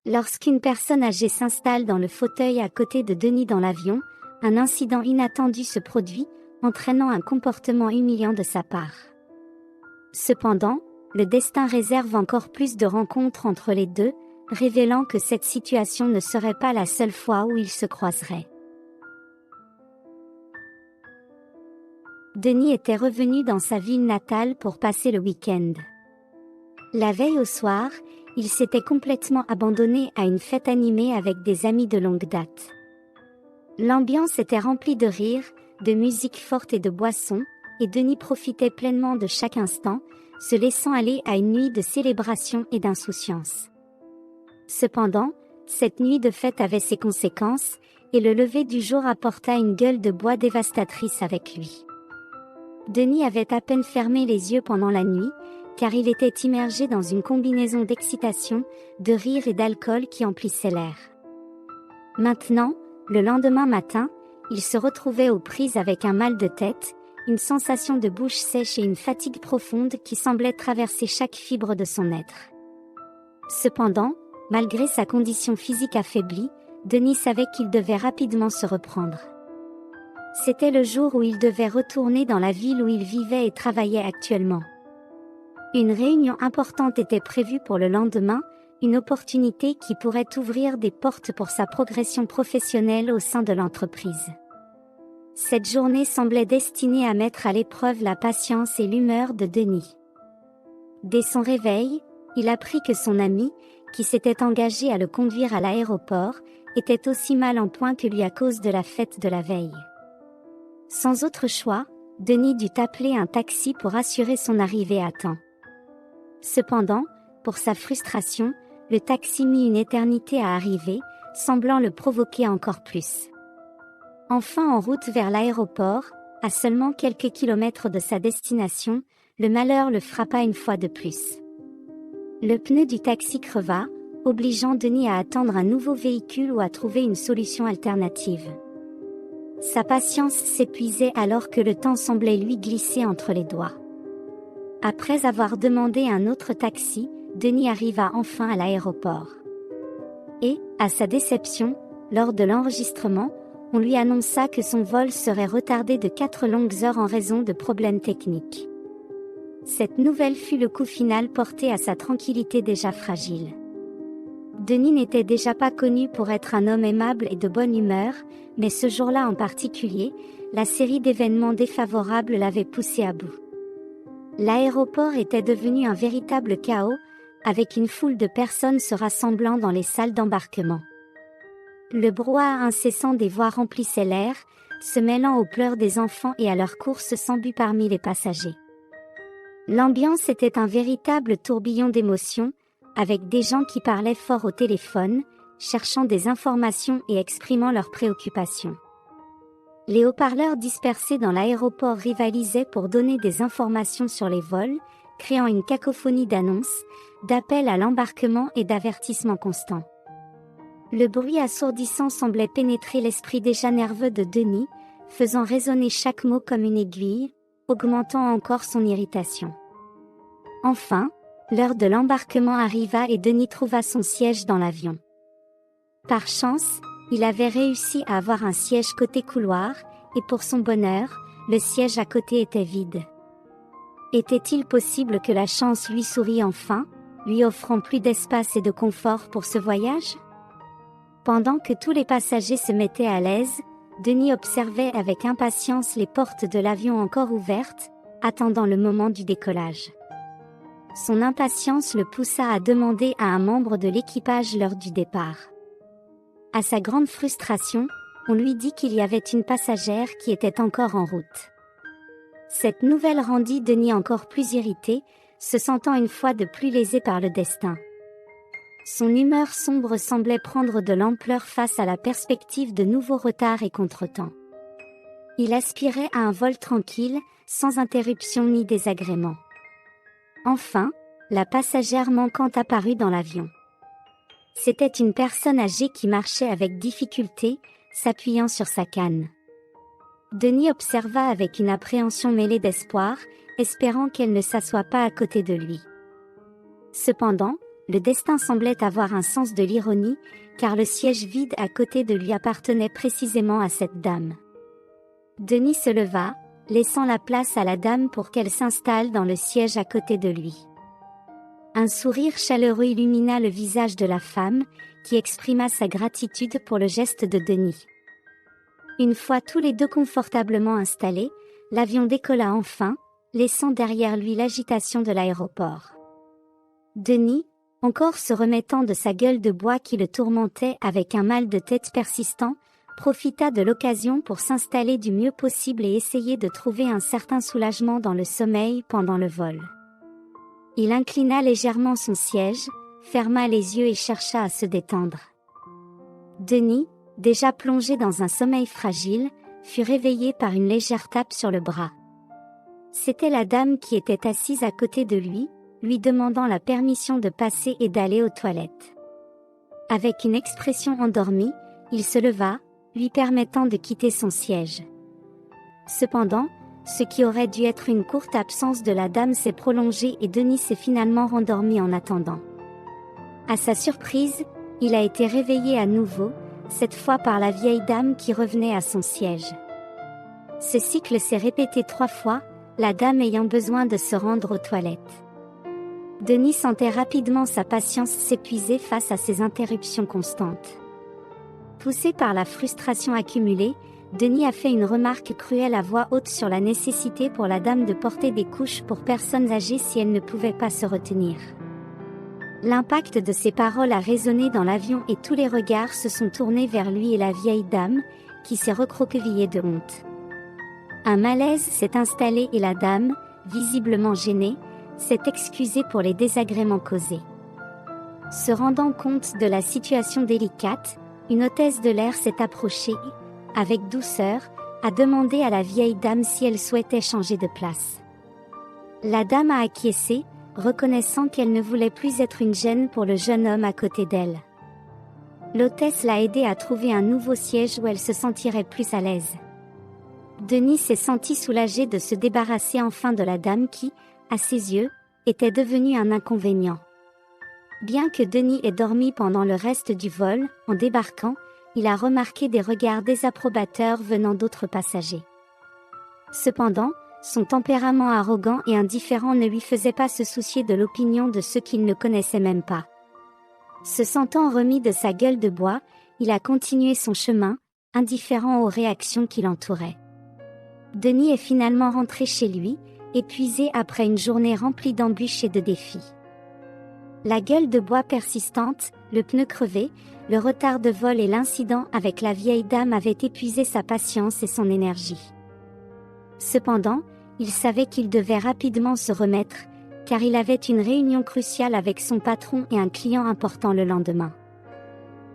Lorsqu'une personne âgée s'installe dans le fauteuil à côté de Denis dans l'avion, un incident inattendu se produit, entraînant un comportement humiliant de sa part. Cependant, le destin réserve encore plus de rencontres entre les deux, révélant que cette situation ne serait pas la seule fois où ils se croiseraient. Denis était revenu dans sa ville natale pour passer le week-end. La veille au soir, il s'était complètement abandonné à une fête animée avec des amis de longue date. L'ambiance était remplie de rires, de musique forte et de boissons, et Denis profitait pleinement de chaque instant, se laissant aller à une nuit de célébration et d'insouciance. Cependant, cette nuit de fête avait ses conséquences, et le lever du jour apporta une gueule de bois dévastatrice avec lui. Denis avait à peine fermé les yeux pendant la nuit, car il était immergé dans une combinaison d'excitation, de rire et d'alcool qui emplissait l'air. Maintenant, le lendemain matin, il se retrouvait aux prises avec un mal de tête, une sensation de bouche sèche et une fatigue profonde qui semblait traverser chaque fibre de son être. Cependant, malgré sa condition physique affaiblie, Denis savait qu'il devait rapidement se reprendre. C'était le jour où il devait retourner dans la ville où il vivait et travaillait actuellement. Une réunion importante était prévue pour le lendemain, une opportunité qui pourrait ouvrir des portes pour sa progression professionnelle au sein de l'entreprise. Cette journée semblait destinée à mettre à l'épreuve la patience et l'humeur de Denis. Dès son réveil, il apprit que son ami, qui s'était engagé à le conduire à l'aéroport, était aussi mal en point que lui à cause de la fête de la veille. Sans autre choix, Denis dut appeler un taxi pour assurer son arrivée à temps. Cependant, pour sa frustration, le taxi mit une éternité à arriver, semblant le provoquer encore plus. Enfin en route vers l'aéroport, à seulement quelques kilomètres de sa destination, le malheur le frappa une fois de plus. Le pneu du taxi creva, obligeant Denis à attendre un nouveau véhicule ou à trouver une solution alternative. Sa patience s'épuisait alors que le temps semblait lui glisser entre les doigts. Après avoir demandé un autre taxi, Denis arriva enfin à l'aéroport. Et, à sa déception, lors de l'enregistrement, on lui annonça que son vol serait retardé de 4 longues heures en raison de problèmes techniques. Cette nouvelle fut le coup final porté à sa tranquillité déjà fragile. Denis n'était déjà pas connu pour être un homme aimable et de bonne humeur, mais ce jour-là en particulier, la série d'événements défavorables l'avait poussé à bout. L'aéroport était devenu un véritable chaos, avec une foule de personnes se rassemblant dans les salles d'embarquement. Le brouhaha incessant des voix remplissait l'air, se mêlant aux pleurs des enfants et à leurs courses sans but parmi les passagers. L'ambiance était un véritable tourbillon d'émotions, avec des gens qui parlaient fort au téléphone, cherchant des informations et exprimant leurs préoccupations. Les haut-parleurs dispersés dans l'aéroport rivalisaient pour donner des informations sur les vols, créant une cacophonie d'annonces, d'appels à l'embarquement et d'avertissements constants. Le bruit assourdissant semblait pénétrer l'esprit déjà nerveux de Denis, faisant résonner chaque mot comme une aiguille, augmentant encore son irritation. Enfin, l'heure de l'embarquement arriva et Denis trouva son siège dans l'avion. Par chance, il avait réussi à avoir un siège côté couloir, et pour son bonheur, le siège à côté était vide. Était-il possible que la chance lui sourie enfin, lui offrant plus d'espace et de confort pour ce voyage ? Pendant que tous les passagers se mettaient à l'aise, Denis observait avec impatience les portes de l'avion encore ouvertes, attendant le moment du décollage. Son impatience le poussa à demander à un membre de l'équipage l'heure du départ. À sa grande frustration, on lui dit qu'il y avait une passagère qui était encore en route. Cette nouvelle rendit Denis encore plus irrité, se sentant une fois de plus lésé par le destin. Son humeur sombre semblait prendre de l'ampleur face à la perspective de nouveaux retards et contretemps. Il aspirait à un vol tranquille, sans interruption ni désagrément. Enfin, la passagère manquante apparut dans l'avion. C'était une personne âgée qui marchait avec difficulté, s'appuyant sur sa canne. Denis observa avec une appréhension mêlée d'espoir, espérant qu'elle ne s'assoie pas à côté de lui. Cependant, le destin semblait avoir un sens de l'ironie, car le siège vide à côté de lui appartenait précisément à cette dame. Denis se leva, laissant la place à la dame pour qu'elle s'installe dans le siège à côté de lui. Un sourire chaleureux illumina le visage de la femme, qui exprima sa gratitude pour le geste de Denis. Une fois tous les deux confortablement installés, l'avion décolla enfin, laissant derrière lui l'agitation de l'aéroport. Denis, encore se remettant de sa gueule de bois qui le tourmentait avec un mal de tête persistant, profita de l'occasion pour s'installer du mieux possible et essayer de trouver un certain soulagement dans le sommeil pendant le vol. Il inclina légèrement son siège, ferma les yeux et chercha à se détendre. Denis, déjà plongé dans un sommeil fragile, fut réveillé par une légère tape sur le bras. C'était la dame qui était assise à côté de lui, lui demandant la permission de passer et d'aller aux toilettes. Avec une expression endormie, il se leva, lui permettant de quitter son siège. Cependant, ce qui aurait dû être une courte absence de la dame s'est prolongé et Denis s'est finalement rendormi en attendant. À sa surprise, il a été réveillé à nouveau, cette fois par la vieille dame qui revenait à son siège. Ce cycle s'est répété 3 fois, la dame ayant besoin de se rendre aux toilettes. Denis sentait rapidement sa patience s'épuiser face à ces interruptions constantes. Poussé par la frustration accumulée, Denis a fait une remarque cruelle à voix haute sur la nécessité pour la dame de porter des couches pour personnes âgées si elle ne pouvait pas se retenir. L'impact de ces paroles a résonné dans l'avion et tous les regards se sont tournés vers lui et la vieille dame, qui s'est recroquevillée de honte. Un malaise s'est installé et la dame, visiblement gênée, s'est excusée pour les désagréments causés. Se rendant compte de la situation délicate, une hôtesse de l'air s'est approchée et, avec douceur, a demandé à la vieille dame si elle souhaitait changer de place. La dame a acquiescé, reconnaissant qu'elle ne voulait plus être une gêne pour le jeune homme à côté d'elle. L'hôtesse l'a aidée à trouver un nouveau siège où elle se sentirait plus à l'aise. Denis s'est senti soulagé de se débarrasser enfin de la dame qui, à ses yeux, était devenue un inconvénient. Bien que Denis ait dormi pendant le reste du vol, en débarquant, il a remarqué des regards désapprobateurs venant d'autres passagers. Cependant, son tempérament arrogant et indifférent ne lui faisait pas se soucier de l'opinion de ceux qu'il ne connaissait même pas. Se sentant remis de sa gueule de bois, il a continué son chemin, indifférent aux réactions qui l'entouraient. Denis est finalement rentré chez lui, épuisé après une journée remplie d'embûches et de défis. La gueule de bois persistante, le pneu crevé, le retard de vol et l'incident avec la vieille dame avaient épuisé sa patience et son énergie. Cependant, il savait qu'il devait rapidement se remettre, car il avait une réunion cruciale avec son patron et un client important le lendemain.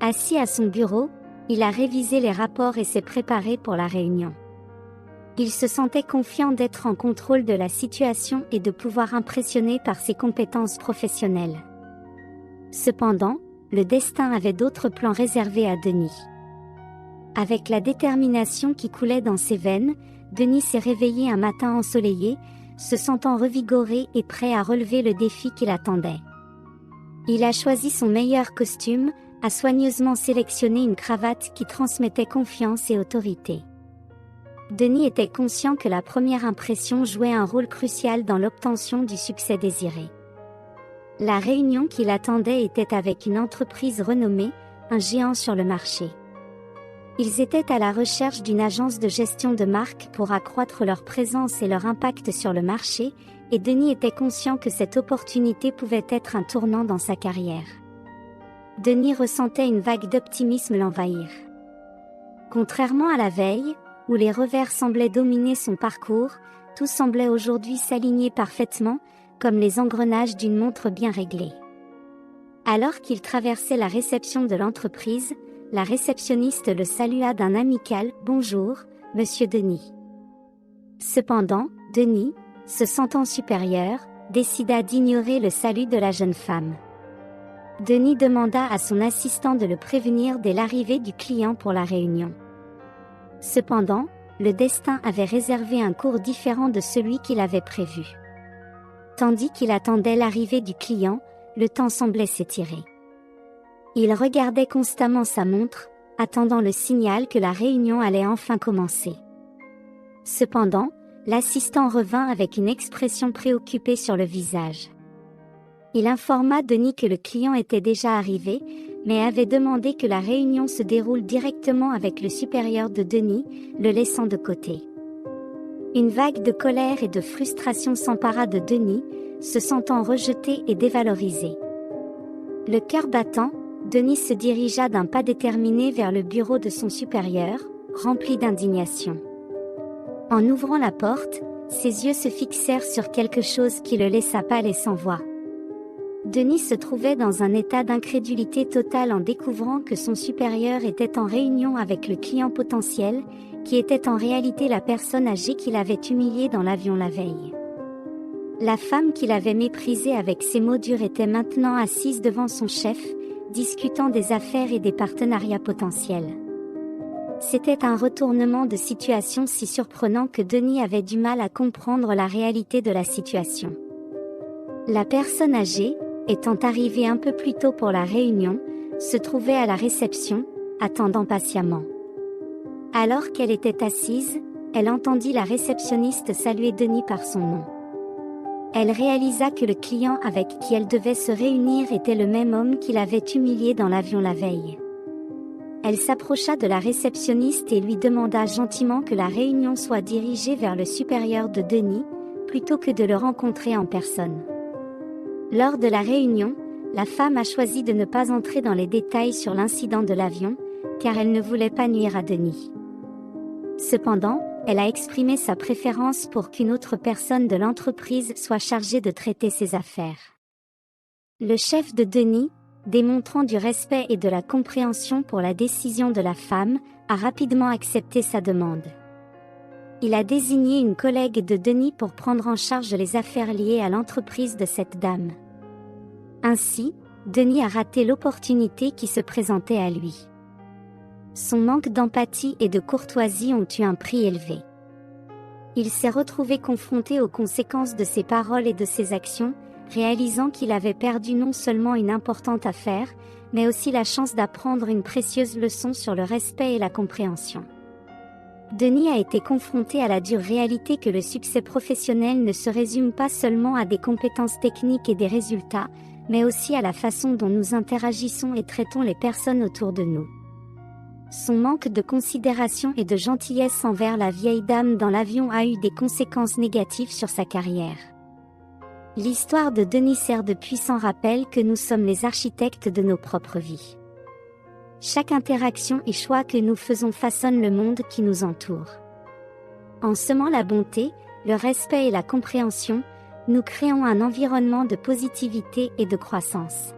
Assis à son bureau, il a révisé les rapports et s'est préparé pour la réunion. Il se sentait confiant d'être en contrôle de la situation et de pouvoir impressionner par ses compétences professionnelles. Cependant, le destin avait d'autres plans réservés à Denis. Avec la détermination qui coulait dans ses veines, Denis s'est réveillé un matin ensoleillé, se sentant revigoré et prêt à relever le défi qui l'attendait. Il a choisi son meilleur costume, a soigneusement sélectionné une cravate qui transmettait confiance et autorité. Denis était conscient que la première impression jouait un rôle crucial dans l'obtention du succès désiré. La réunion qui l'attendait était avec une entreprise renommée, un géant sur le marché. Ils étaient à la recherche d'une agence de gestion de marque pour accroître leur présence et leur impact sur le marché, et Denis était conscient que cette opportunité pouvait être un tournant dans sa carrière. Denis ressentait une vague d'optimisme l'envahir. Contrairement à la veille, où les revers semblaient dominer son parcours, tout semblait aujourd'hui s'aligner parfaitement, comme les engrenages d'une montre bien réglée. Alors qu'il traversait la réception de l'entreprise, la réceptionniste le salua d'un amical « Bonjour, monsieur Denis ». Cependant, Denis, se sentant supérieur, décida d'ignorer le salut de la jeune femme. Denis demanda à son assistant de le prévenir dès l'arrivée du client pour la réunion. Cependant, le destin avait réservé un cours différent de celui qu'il avait prévu. Tandis qu'il attendait l'arrivée du client, le temps semblait s'étirer. Il regardait constamment sa montre, attendant le signal que la réunion allait enfin commencer. Cependant, l'assistant revint avec une expression préoccupée sur le visage. Il informa Denis que le client était déjà arrivé, mais avait demandé que la réunion se déroule directement avec le supérieur de Denis, le laissant de côté. Une vague de colère et de frustration s'empara de Denis, se sentant rejeté et dévalorisé. Le cœur battant, Denis se dirigea d'un pas déterminé vers le bureau de son supérieur, rempli d'indignation. En ouvrant la porte, ses yeux se fixèrent sur quelque chose qui le laissa pâle et sans voix. Denis se trouvait dans un état d'incrédulité totale en découvrant que son supérieur était en réunion avec le client potentiel, qui était en réalité la personne âgée qu'il avait humiliée dans l'avion la veille. La femme qu'il avait méprisée avec ses mots durs était maintenant assise devant son chef, discutant des affaires et des partenariats potentiels. C'était un retournement de situation si surprenant que Denis avait du mal à comprendre la réalité de la situation. La personne âgée, étant arrivée un peu plus tôt pour la réunion, se trouvait à la réception, attendant patiemment. Alors qu'elle était assise, elle entendit la réceptionniste saluer Denis par son nom. Elle réalisa que le client avec qui elle devait se réunir était le même homme qui l'avait humiliée dans l'avion la veille. Elle s'approcha de la réceptionniste et lui demanda gentiment que la réunion soit dirigée vers le supérieur de Denis, plutôt que de le rencontrer en personne. Lors de la réunion, la femme a choisi de ne pas entrer dans les détails sur l'incident de l'avion, car elle ne voulait pas nuire à Denis. Cependant, elle a exprimé sa préférence pour qu'une autre personne de l'entreprise soit chargée de traiter ses affaires. Le chef de Denis, démontrant du respect et de la compréhension pour la décision de la femme, a rapidement accepté sa demande. Il a désigné une collègue de Denis pour prendre en charge les affaires liées à l'entreprise de cette dame. Ainsi, Denis a raté l'opportunité qui se présentait à lui. Son manque d'empathie et de courtoisie ont eu un prix élevé. Il s'est retrouvé confronté aux conséquences de ses paroles et de ses actions, réalisant qu'il avait perdu non seulement une importante affaire, mais aussi la chance d'apprendre une précieuse leçon sur le respect et la compréhension. Denis a été confronté à la dure réalité que le succès professionnel ne se résume pas seulement à des compétences techniques et des résultats, mais aussi à la façon dont nous interagissons et traitons les personnes autour de nous. Son manque de considération et de gentillesse envers la vieille dame dans l'avion a eu des conséquences négatives sur sa carrière. L'histoire de Denis sert de puissant rappel que nous sommes les architectes de nos propres vies. Chaque interaction et choix que nous faisons façonne le monde qui nous entoure. En semant la bonté, le respect et la compréhension, nous créons un environnement de positivité et de croissance.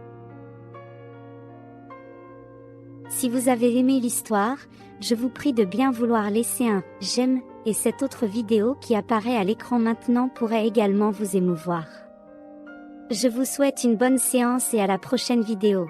Si vous avez aimé l'histoire, je vous prie de bien vouloir laisser un « j'aime » et cette autre vidéo qui apparaît à l'écran maintenant pourrait également vous émouvoir. Je vous souhaite une bonne séance et à la prochaine vidéo.